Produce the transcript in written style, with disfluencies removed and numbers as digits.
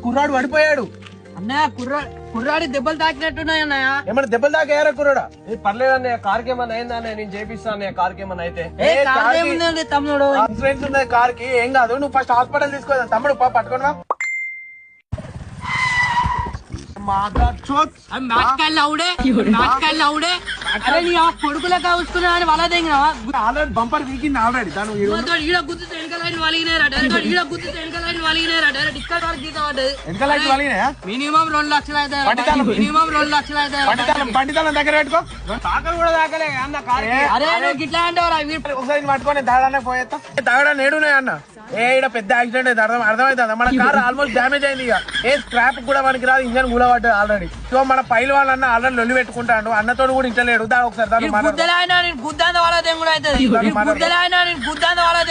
కుర్రాడు పడిపోయాడు అన్నయ్య కుర్రాడి దెబ్బలు తాకినట్టున్నాయి అన్నయ్య. ఏమన్నా దెబ్బలు తాకాయారా కుర్రాడా? పర్లేదు అన్నయ్య, కార్కి ఏమన్నా అయిందా అన్నయ్య? నేను చేపిస్తాను అన్నయ్య, కార్కి ఏమన్నా అయితే. ఏముందండి తమ్ముడు, ఇన్సూరెన్స్ ఉన్నది కార్ కి, ఏం కాదు. నువ్వు ఫస్ట్ హాస్పిటల్ తీసుకోదా తమ్ముడు, పట్టుకున్నా కొడుకులా కావచ్చుకున్నా అని వాళ్ళ దగ్గర ఆల్రెడీ బంపర్ వీకింది ఆల్రెడీ. ఈడ గుర్తు వెనక లైన్ వలిగినారా డైరెక్ట్, ఈడ గుర్తు వెనక లైన్ వలిగినారా డైరెక్ట్, ఇక్కడ వరకు గీత పడ్డది. వెనక లైట్ వలిగినాయా? మినిమం 2 లక్షలు అవుతాయి, మినిమం 2 లక్షలు అవుతాయి. బండితనం దగ్గర పెట్టుకో. తాకలు కూడా తాకలే అన్న కార్. అరే నువ్వు గిట్లా అంటావురా? ఒకసారి పట్టుకొని దాడానే పోయేస్తా. దాడా నేడున్నాయి అన్న. ఈడ పెద్ద యాక్సిడెంట్ అయితే అర్థమవుతుందా? మన కార్ ఆల్మోస్ట్ డ్యామేజ్ అయింది. ఇక ఏ స్క్రాప్ కూడా మనకి రాదు, ఇంజన్ కూడా పడ్డది ఆల్రెడీ. సో మన పైలు వాళ్ళన్న ఆల్రెడీ లొల్లి పెట్టుకుంటాడు, అన్నతో కూడా ఇంటలేడు. ఒకసారి గుద్దలైనా నేను గుద్దాంత వాళ్ళ కూడా అవుతుంది, గుద్దలైనా నేను గుద్దాంత వాళ్ళ